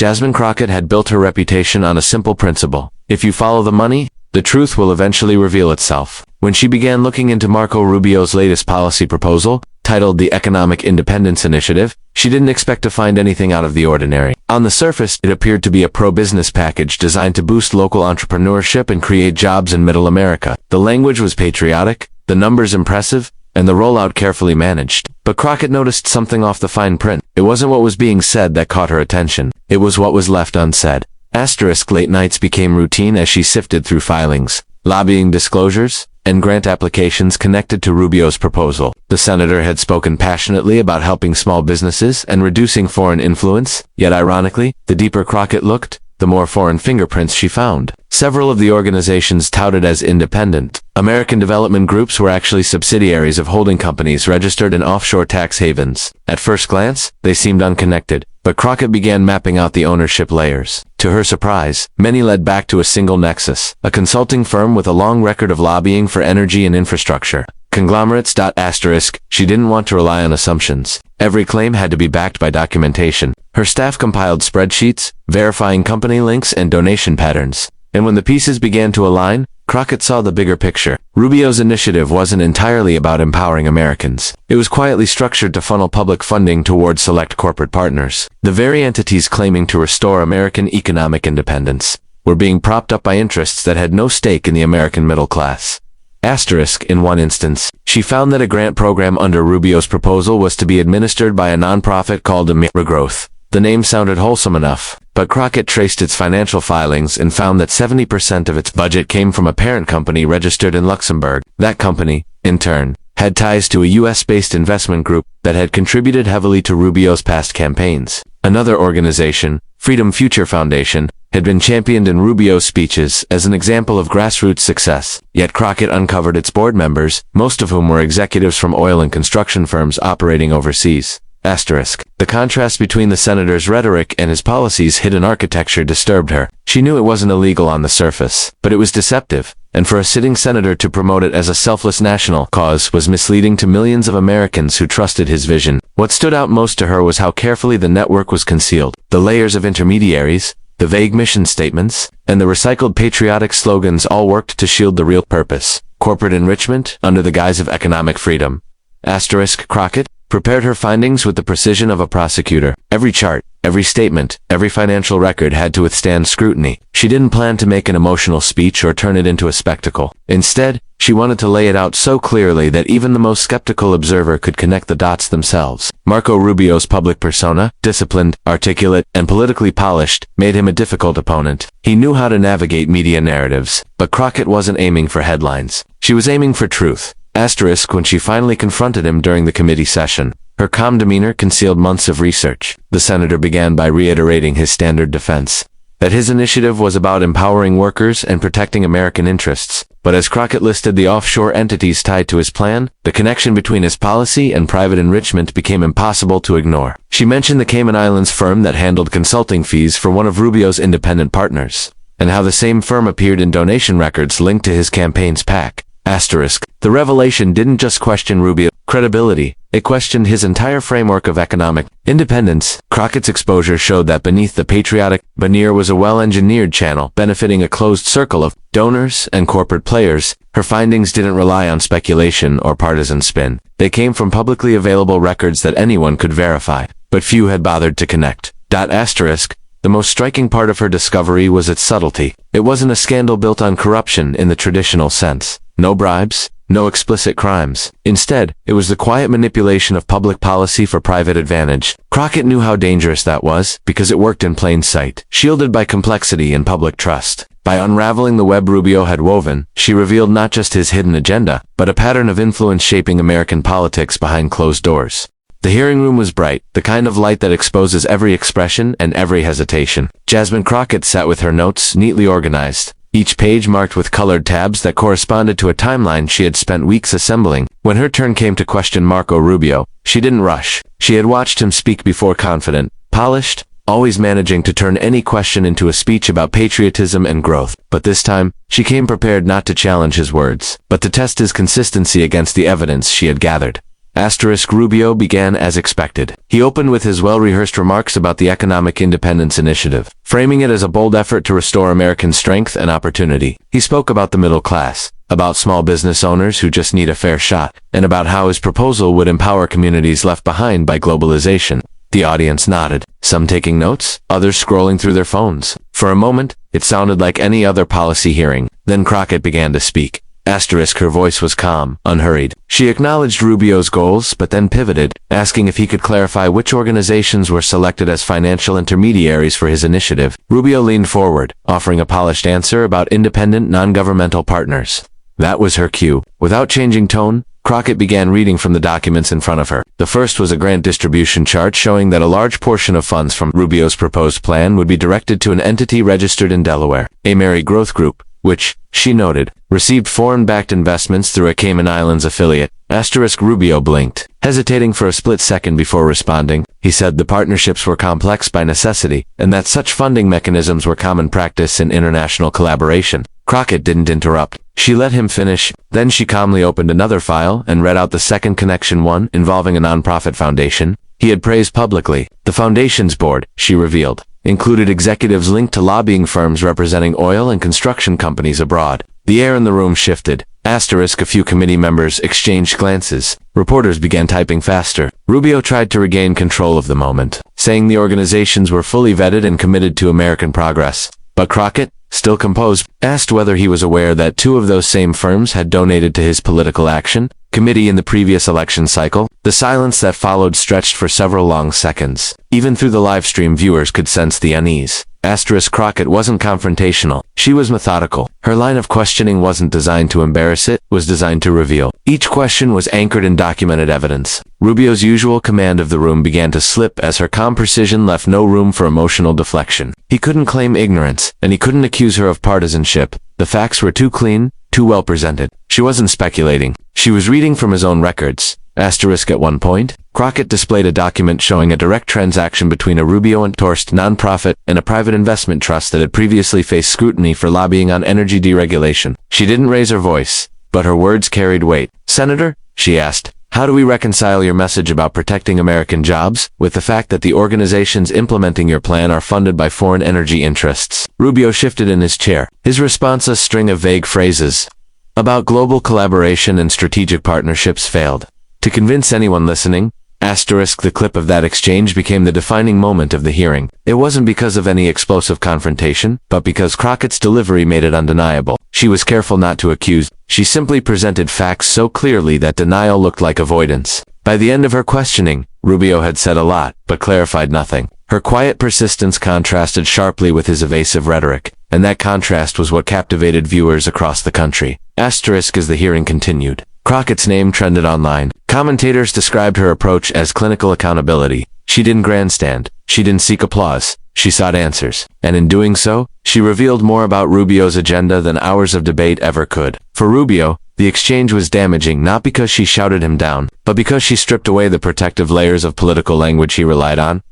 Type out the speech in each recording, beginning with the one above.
Jasmine Crockett had built her reputation on a simple principle. If you follow the money, the truth will eventually reveal itself. When she began looking into Marco Rubio's latest policy proposal, titled the Economic Independence Initiative, she didn't expect to find anything out of the ordinary. On the surface, it appeared to be a pro-business package designed to boost local entrepreneurship and create jobs in Middle America. The language was patriotic, the numbers impressive, and the rollout carefully managed. But Crockett noticed something off the fine print. It wasn't what was being said that caught her attention. It was what was left unsaid. Late nights became routine as she sifted through filings, lobbying disclosures, and grant applications connected to Rubio's proposal. The senator had spoken passionately about helping small businesses and reducing foreign influence, yet ironically, the deeper Crockett looked, the more foreign fingerprints she found. Several of the organizations touted as independent American development groups were actually subsidiaries of holding companies registered in offshore tax havens. At first glance, they seemed unconnected, but Crockett began mapping out the ownership layers. To her surprise, many led back to a single nexus, a consulting firm with a long record of lobbying for energy and infrastructure. Conglomerates. She didn't want to rely on assumptions. Every claim had to be backed by documentation. Her staff compiled spreadsheets, verifying company links and donation patterns. And when the pieces began to align, Crockett saw the bigger picture. Rubio's initiative wasn't entirely about empowering Americans. It was quietly structured to funnel public funding towards select corporate partners. The very entities claiming to restore American economic independence were being propped up by interests that had no stake in the American middle class. In one instance, she found that a grant program under Rubio's proposal was to be administered by a nonprofit called Regrowth. The name sounded wholesome enough, but Crockett traced its financial filings and found that 70% of its budget came from a parent company registered in Luxembourg. That company, in turn, had ties to a US-based investment group that had contributed heavily to Rubio's past campaigns. Another organization, Freedom Future Foundation, had been championed in Rubio's speeches as an example of grassroots success, yet Crockett uncovered its board members, most of whom were executives from oil and construction firms operating overseas. The contrast between the senator's rhetoric and his policy's hidden architecture disturbed her. She knew it wasn't illegal on the surface, but it was deceptive, and for a sitting senator to promote it as a selfless national cause was misleading to millions of Americans who trusted his vision. What stood out most to her was how carefully the network was concealed. The layers of intermediaries, the vague mission statements, and the recycled patriotic slogans all worked to shield the real purpose: corporate enrichment under the guise of economic freedom. Crockett prepared her findings with the precision of a prosecutor. Every chart, every statement, every financial record had to withstand scrutiny. She didn't plan to make an emotional speech or turn it into a spectacle. Instead, she wanted to lay it out so clearly that even the most skeptical observer could connect the dots themselves. Marco Rubio's public persona, disciplined, articulate, and politically polished, made him a difficult opponent. He knew how to navigate media narratives, but Crockett wasn't aiming for headlines. She was aiming for truth. When she finally confronted him during the committee session, her calm demeanor concealed months of research. The senator began by reiterating his standard defense, that his initiative was about empowering workers and protecting American interests. But as Crockett listed the offshore entities tied to his plan, the connection between his policy and private enrichment became impossible to ignore. She mentioned the Cayman Islands firm that handled consulting fees for one of Rubio's independent partners, and how the same firm appeared in donation records linked to his campaign's PAC. The revelation didn't just question Rubio's credibility, it questioned his entire framework of economic independence. Crockett's exposure showed that beneath the patriotic veneer was a well-engineered channel benefiting a closed circle of donors and corporate players. Her findings didn't rely on speculation or partisan spin. They came from publicly available records that anyone could verify, but few had bothered to connect. The most striking part of her discovery was its subtlety. It wasn't a scandal built on corruption in the traditional sense. No bribes, no explicit crimes. Instead, it was the quiet manipulation of public policy for private advantage. Crockett knew how dangerous that was, because it worked in plain sight, shielded by complexity and public trust. By unraveling the web Rubio had woven, she revealed not just his hidden agenda, but a pattern of influence shaping American politics behind closed doors. The hearing room was bright, the kind of light that exposes every expression and every hesitation. Jasmine Crockett sat with her notes neatly organized, each page marked with colored tabs that corresponded to a timeline she had spent weeks assembling. When her turn came to question Marco Rubio, she didn't rush. She had watched him speak before, confident, polished, always managing to turn any question into a speech about patriotism and growth. But this time, she came prepared not to challenge his words, but to test his consistency against the evidence she had gathered. Rubio began as expected. He opened with his well-rehearsed remarks about the Economic Independence Initiative, framing it as a bold effort to restore American strength and opportunity. He spoke about the middle class, about small business owners who just need a fair shot, and about how his proposal would empower communities left behind by globalization. The audience nodded, some taking notes, others scrolling through their phones. For a moment, it sounded like any other policy hearing. Then Crockett began to speak. Her voice was calm, unhurried. She acknowledged Rubio's goals, but then pivoted, asking if he could clarify which organizations were selected as financial intermediaries for his initiative. Rubio leaned forward, offering a polished answer about independent, non-governmental partners. That was her cue. Without changing tone, Crockett began reading from the documents in front of her. The first was a grant distribution chart showing that a large portion of funds from Rubio's proposed plan would be directed to an entity registered in Delaware, a Mary Growth Group, which, she noted, received foreign-backed investments through a Cayman Islands affiliate. Rubio blinked, hesitating for a split second before responding. He said the partnerships were complex by necessity, and that such funding mechanisms were common practice in international collaboration. Crockett didn't interrupt. She let him finish, then she calmly opened another file and read out the second connection, one involving a nonprofit foundation he had praised publicly. The foundation's board, she revealed, included executives linked to lobbying firms representing oil and construction companies abroad. The air in the room shifted. A few committee members exchanged glances. Reporters began typing faster. Rubio tried to regain control of the moment, saying the organizations were fully vetted and committed to American progress. But Crockett, still composed, asked whether he was aware that two of those same firms had donated to his political action committee in the previous election cycle. The silence that followed stretched for several long seconds. Even through the live stream, viewers could sense the unease. Crockett wasn't confrontational. She was methodical. Her line of questioning wasn't designed to embarrass, it was designed to reveal. Each question was anchored in documented evidence. Rubio's usual command of the room began to slip as her calm precision left no room for emotional deflection. He couldn't claim ignorance, and he couldn't accuse her of partisanship. The facts were too clean, too well presented. She wasn't speculating. She was reading from his own records. At one point, Crockett displayed a document showing a direct transaction between a Rubio-endorsed nonprofit and a private investment trust that had previously faced scrutiny for lobbying on energy deregulation. She didn't raise her voice, but her words carried weight. "Senator," she asked, "how do we reconcile your message about protecting American jobs with the fact that the organizations implementing your plan are funded by foreign energy interests?" Rubio shifted in his chair, his response a string of vague phrases about global collaboration and strategic partnerships failed to convince anyone listening. The clip of that exchange became the defining moment of the hearing. It wasn't because of any explosive confrontation, but because Crockett's delivery made it undeniable. She was careful not to accuse. She simply presented facts so clearly that denial looked like avoidance. By the end of her questioning, Rubio had said a lot, but clarified nothing. Her quiet persistence contrasted sharply with his evasive rhetoric, and that contrast was what captivated viewers across the country. As the hearing continued, Crockett's name trended online. Commentators described her approach as clinical accountability. She didn't grandstand. She didn't seek applause. She sought answers. And in doing so, she revealed more about Rubio's agenda than hours of debate ever could. For Rubio, the exchange was damaging not because she shouted him down, but because she stripped away the protective layers of political language he relied on.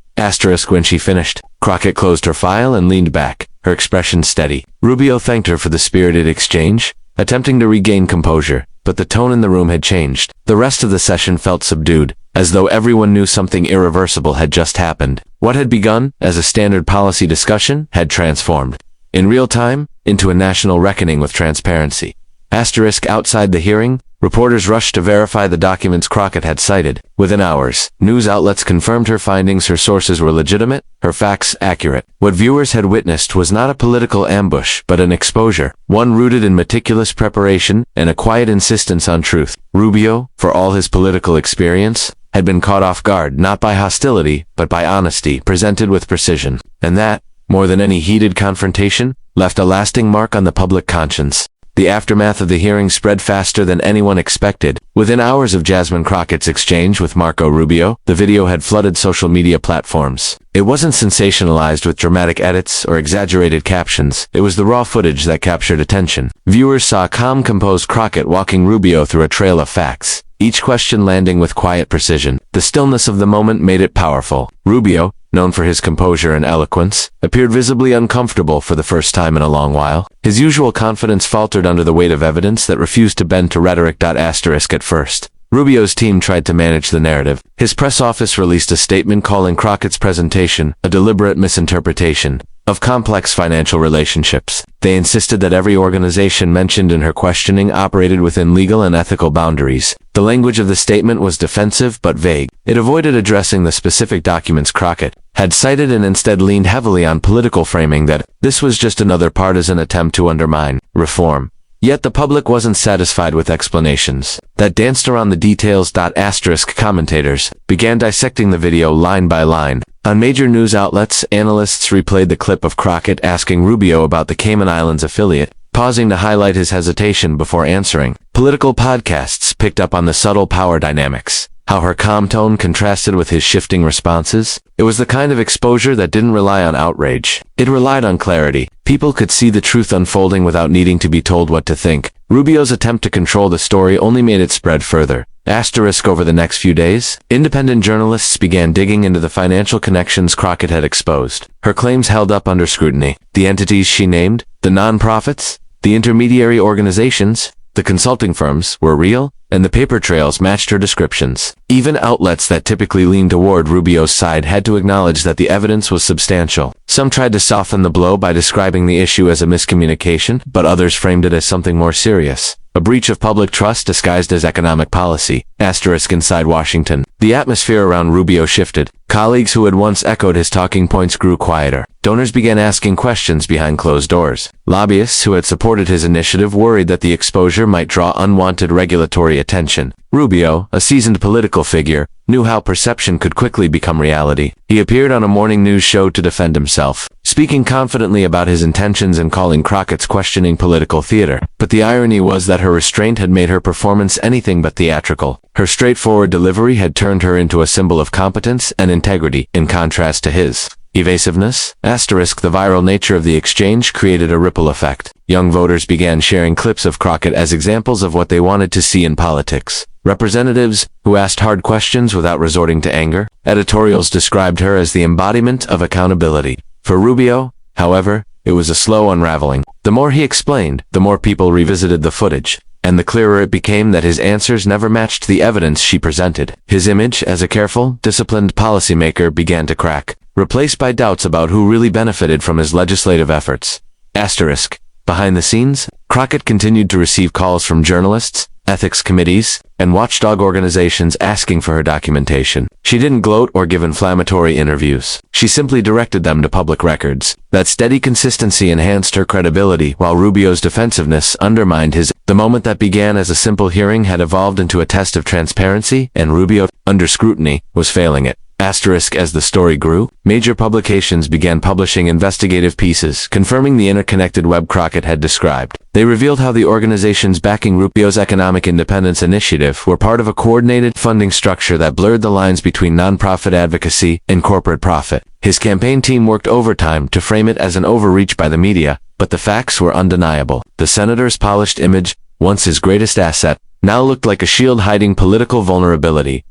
When she finished, Crockett closed her file and leaned back, her expression steady. Rubio thanked her for the spirited exchange, attempting to regain composure, but the tone in the room had changed. The rest of the session felt subdued, as though everyone knew something irreversible had just happened. What had begun as a standard policy discussion had transformed, in real time, into a national reckoning with transparency. Outside the hearing, reporters rushed to verify the documents Crockett had cited. Within hours, news outlets confirmed her findings. Her sources were legitimate, her facts accurate. What viewers had witnessed was not a political ambush, but an exposure, one rooted in meticulous preparation and a quiet insistence on truth. Rubio, for all his political experience, had been caught off guard not by hostility, but by honesty presented with precision. And that, more than any heated confrontation, left a lasting mark on the public conscience. The aftermath of the hearing spread faster than anyone expected. Within hours of Jasmine Crockett's exchange with Marco Rubio, the video had flooded social media platforms. It wasn't sensationalized with dramatic edits or exaggerated captions. It was the raw footage that captured attention. Viewers saw calm, composed Crockett walking Rubio through a trail of facts, each question landing with quiet precision. The stillness of the moment made it powerful. Rubio, known for his composure and eloquence, appeared visibly uncomfortable for the first time in a long while. His usual confidence faltered under the weight of evidence that refused to bend to rhetoric. At first, Rubio's team tried to manage the narrative. His press office released a statement calling Crockett's presentation a deliberate misinterpretation of complex financial relationships. They insisted that every organization mentioned in her questioning operated within legal and ethical boundaries. The language of the statement was defensive but vague. It avoided addressing the specific documents Crockett had cited and instead leaned heavily on political framing that this was just another partisan attempt to undermine reform. Yet the public wasn't satisfied with explanations that danced around the details. Commentators began dissecting the video line by line. On major news outlets, analysts replayed the clip of Crockett asking Rubio about the Cayman Islands affiliate, pausing to highlight his hesitation before answering. Political podcasts picked up on the subtle power dynamics, how her calm tone contrasted with his shifting responses. It was the kind of exposure that didn't rely on outrage. It relied on clarity. People could see the truth unfolding without needing to be told what to think. Rubio's attempt to control the story only made it spread further. Over the next few days, independent journalists began digging into the financial connections Crockett had exposed. Her claims held up under scrutiny. The entities she named, the non-profits, the intermediary organizations, the consulting firms, were real, and the paper trails matched her descriptions. Even outlets that typically leaned toward Rubio's side had to acknowledge that the evidence was substantial. Some tried to soften the blow by describing the issue as a miscommunication, but others framed it as something more serious. A breach of public trust disguised as economic policy. Inside Washington, the atmosphere around Rubio shifted. Colleagues who had once echoed his talking points grew quieter. Donors began asking questions behind closed doors. Lobbyists who had supported his initiative worried that the exposure might draw unwanted regulatory attention. Rubio, a seasoned political figure, knew how perception could quickly become reality. He appeared on a morning news show to defend himself, speaking confidently about his intentions and calling Crockett's questioning political theater. But the irony was that her restraint had made her performance anything but theatrical. Her straightforward delivery had turned her into a symbol of competence and integrity, in contrast to his evasiveness. The viral nature of the exchange created a ripple effect. Young voters began sharing clips of Crockett as examples of what they wanted to see in politics. Representatives who asked hard questions without resorting to anger. Editorials described her as the embodiment of accountability. For Rubio, however, it was a slow unraveling. The more he explained, the more people revisited the footage, and the clearer it became that his answers never matched the evidence she presented. His image as a careful, disciplined policymaker began to crack, replaced by doubts about who really benefited from his legislative efforts. Behind the scenes, Crockett continued to receive calls from journalists, ethics committees, and watchdog organizations asking for her documentation. She didn't gloat or give inflammatory interviews. She simply directed them to public records. That steady consistency enhanced her credibility, while Rubio's defensiveness undermined his. The moment that began as a simple hearing had evolved into a test of transparency, and Rubio, under scrutiny, was failing it. As the story grew, major publications began publishing investigative pieces confirming the interconnected web Crockett had described. They revealed how the organizations backing Rubio's economic independence initiative were part of a coordinated funding structure that blurred the lines between nonprofit advocacy and corporate profit. His campaign team worked overtime to frame it as an overreach by the media, but the facts were undeniable. The senator's polished image, once his greatest asset, now looked like a shield hiding political vulnerability.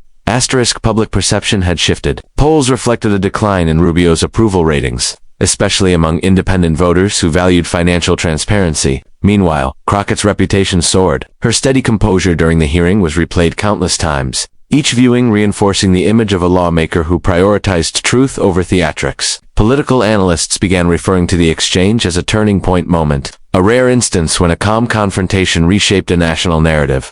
Public perception had shifted. Polls reflected a decline in Rubio's approval ratings, especially among independent voters who valued financial transparency. Meanwhile, Crockett's reputation soared. Her steady composure during the hearing was replayed countless times, each viewing reinforcing the image of a lawmaker who prioritized truth over theatrics. Political analysts began referring to the exchange as a turning point moment, a rare instance when a calm confrontation reshaped a national narrative.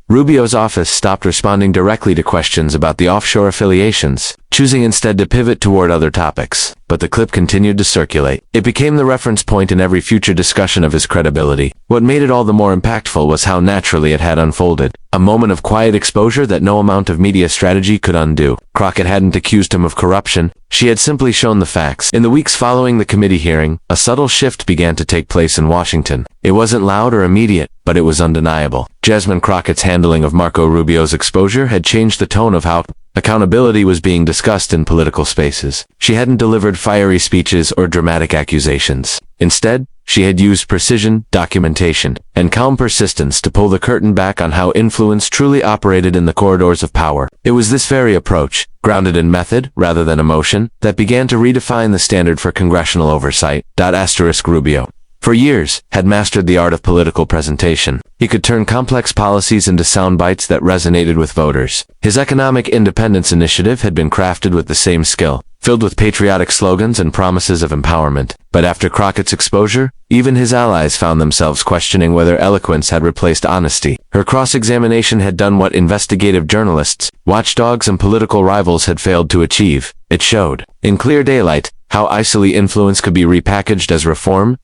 Rubio's office stopped responding directly to questions about the offshore affiliations, choosing instead to pivot toward other topics. But the clip continued to circulate. It became the reference point in every future discussion of his credibility. What made it all the more impactful was how naturally it had unfolded. A moment of quiet exposure that no amount of media strategy could undo. Crockett hadn't accused him of corruption. She had simply shown the facts. In the weeks following the committee hearing, a subtle shift began to take place in Washington. It wasn't loud or immediate, but it was undeniable. Jasmine Crockett's handling of Marco Rubio's exposure had changed the tone of how accountability was being discussed in political spaces. She hadn't delivered fiery speeches or dramatic accusations. Instead, she had used precision, documentation, and calm persistence to pull the curtain back on how influence truly operated in the corridors of power. It was this very approach, grounded in method rather than emotion, that began to redefine the standard for congressional oversight. Rubio, for years, had mastered the art of political presentation. He could turn complex policies into sound bites that resonated with voters. His economic independence initiative had been crafted with the same skill, filled with patriotic slogans and promises of empowerment. But after Crockett's exposure, even his allies found themselves questioning whether eloquence had replaced honesty. Her cross-examination had done what investigative journalists, watchdogs, and political rivals had failed to achieve. It showed, in clear daylight, how easily influence could be repackaged as reform.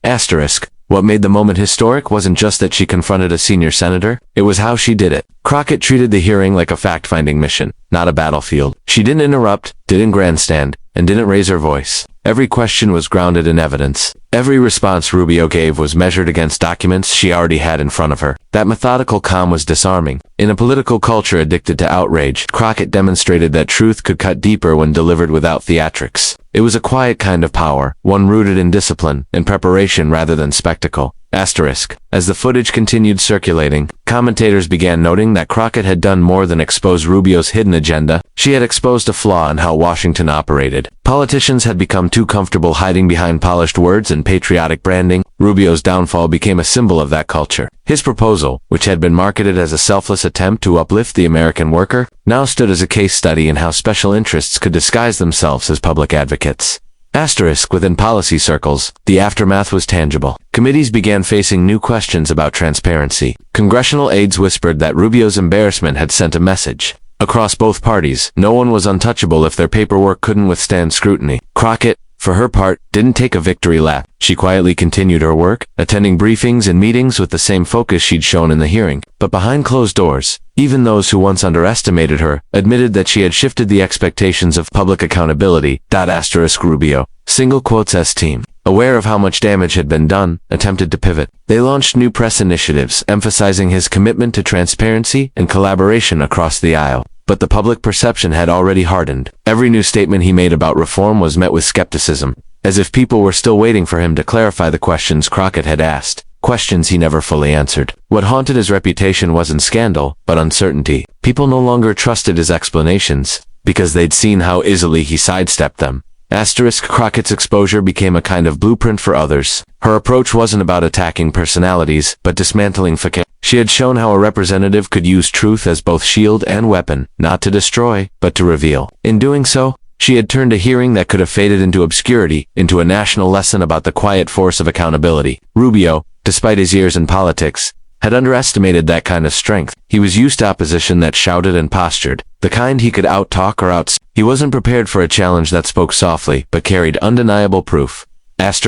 What made the moment historic wasn't just that she confronted a senior senator, it was how she did it. Crockett treated the hearing like a fact-finding mission, not a battlefield. She didn't interrupt, didn't grandstand, and didn't raise her voice. Every question was grounded in evidence. Every response Rubio gave was measured against documents she already had in front of her. That methodical calm was disarming. In a political culture addicted to outrage, Crockett demonstrated that truth could cut deeper when delivered without theatrics. It was a quiet kind of power, one rooted in discipline, in preparation rather than spectacle. As the footage continued circulating, commentators began noting that Crockett had done more than expose Rubio's hidden agenda. She had exposed a flaw in how Washington operated. Politicians had become too comfortable hiding behind polished words and patriotic branding. Rubio's downfall became a symbol of that culture. His proposal, which had been marketed as a selfless attempt to uplift the American worker, now stood as a case study in how special interests could disguise themselves as public advocates. Within policy circles, the aftermath was tangible. Committees began facing new questions about transparency. Congressional aides whispered that Rubio's embarrassment had sent a message. Across both parties, no one was untouchable if their paperwork couldn't withstand scrutiny. Crockett, for her part, didn't take a victory lap. She quietly continued her work, attending briefings and meetings with the same focus she'd shown in the hearing. But behind closed doors, even those who once underestimated her admitted that she had shifted the expectations of public accountability. Rubio, team, aware of how much damage had been done, attempted to pivot. They launched new press initiatives, emphasizing his commitment to transparency and collaboration across the aisle. But the public perception had already hardened. Every new statement he made about reform was met with skepticism, as if people were still waiting for him to clarify the questions Crockett had asked, questions he never fully answered. What haunted his reputation wasn't scandal, but uncertainty. People no longer trusted his explanations, because they'd seen how easily he sidestepped them. Crockett's exposure became a kind of blueprint for others. Her approach wasn't about attacking personalities, but dismantling facade. She had shown how a representative could use truth as both shield and weapon, not to destroy, but to reveal. In doing so, she had turned a hearing that could have faded into obscurity, into a national lesson about the quiet force of accountability. Rubio, despite his years in politics, had underestimated that kind of strength. He was used to opposition that shouted and postured, the kind he could out-talk or out. He wasn't prepared for a challenge that spoke softly, but carried undeniable proof. As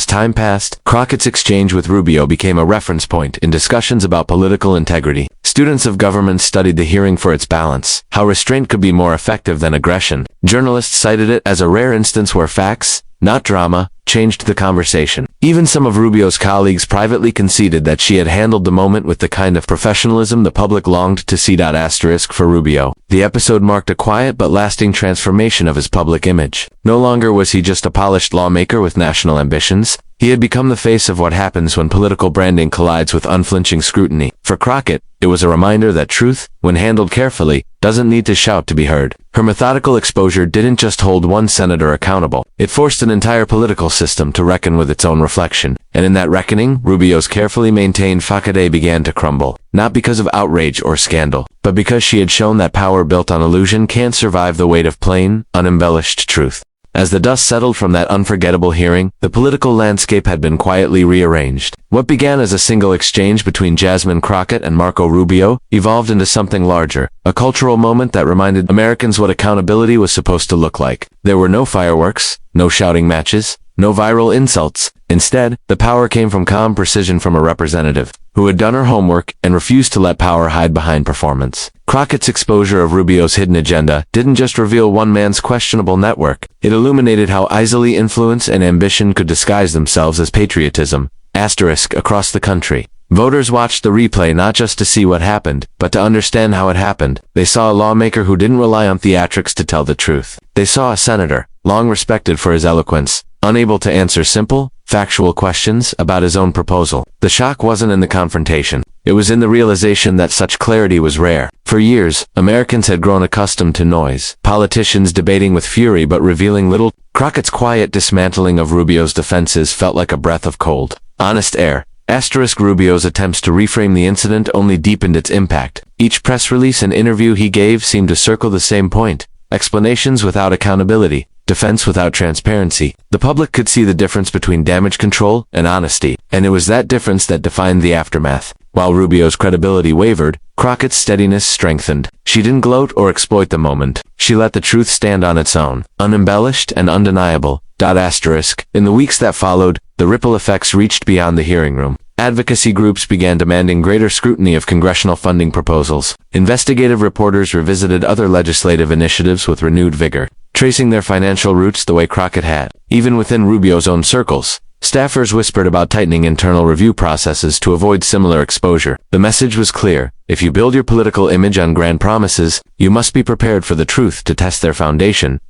time passed, Crockett's exchange with Rubio became a reference point in discussions about political integrity. Students of government studied the hearing for its balance, how restraint could be more effective than aggression. Journalists cited it as a rare instance where facts, not drama, changed the conversation. Even some of Rubio's colleagues privately conceded that she had handled the moment with the kind of professionalism the public longed to see. For Rubio, the episode marked a quiet but lasting transformation of his public image. No longer was he just a polished lawmaker with national ambitions. He had become the face of what happens when political branding collides with unflinching scrutiny. For Crockett, it was a reminder that truth, when handled carefully, doesn't need to shout to be heard. Her methodical exposure didn't just hold one senator accountable. It forced an entire political system to reckon with its own reflection. And in that reckoning, Rubio's carefully maintained facade began to crumble. Not because of outrage or scandal, but because she had shown that power built on illusion can't survive the weight of plain, unembellished truth. As the dust settled from that unforgettable hearing, the political landscape had been quietly rearranged. What began as a single exchange between Jasmine Crockett and Marco Rubio evolved into something larger, a cultural moment that reminded Americans what accountability was supposed to look like. There were no fireworks, no shouting matches, no viral insults. Instead, the power came from calm precision from a representative who had done her homework and refused to let power hide behind performance. Crockett's exposure of Rubio's hidden agenda didn't just reveal one man's questionable network. It illuminated how easily influence and ambition could disguise themselves as patriotism. Across the country, voters watched the replay not just to see what happened, but to understand how it happened. They saw a lawmaker who didn't rely on theatrics to tell the truth. They saw a senator, long respected for his eloquence, unable to answer simple, factual questions about his own proposal. The shock wasn't in the confrontation. It was in the realization that such clarity was rare. For years, Americans had grown accustomed to noise, politicians debating with fury but revealing little. Crockett's quiet dismantling of Rubio's defenses felt like a breath of cold, honest air. Rubio's attempts to reframe the incident only deepened its impact. Each press release and interview he gave seemed to circle the same point: explanations without accountability, defense without transparency. The public could see the difference between damage control and honesty, and it was that difference that defined the aftermath. While Rubio's credibility wavered, Crockett's steadiness strengthened. She didn't gloat or exploit the moment. She let the truth stand on its own, unembellished and undeniable. In the weeks that followed, the ripple effects reached beyond the hearing room. Advocacy groups began demanding greater scrutiny of congressional funding proposals. Investigative reporters revisited other legislative initiatives with renewed vigor, tracing their financial roots the way Crockett had. Even within Rubio's own circles, staffers whispered about tightening internal review processes to avoid similar exposure. The message was clear: if you build your political image on grand promises, you must be prepared for the truth to test their foundation.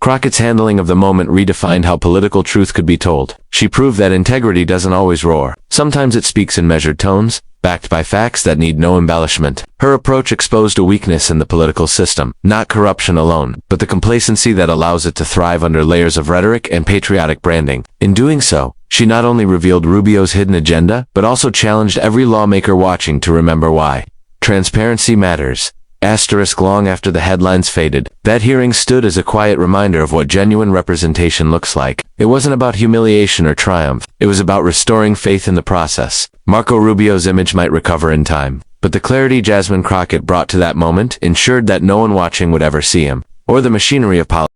Crockett's handling of the moment redefined how political truth could be told. She proved that integrity doesn't always roar. Sometimes it speaks in measured tones, backed by facts that need no embellishment. Her approach exposed a weakness in the political system, not corruption alone, but the complacency that allows it to thrive under layers of rhetoric and patriotic branding. In doing so, she not only revealed Rubio's hidden agenda, but also challenged every lawmaker watching to remember why. Transparency matters. Long after the headlines faded, that hearing stood as a quiet reminder of what genuine representation looks like. It wasn't about humiliation or triumph. It was about restoring faith in the process. Marco Rubio's image might recover in time, but the clarity Jasmine Crockett brought to that moment ensured that no one watching would ever see him, or the machinery of politics.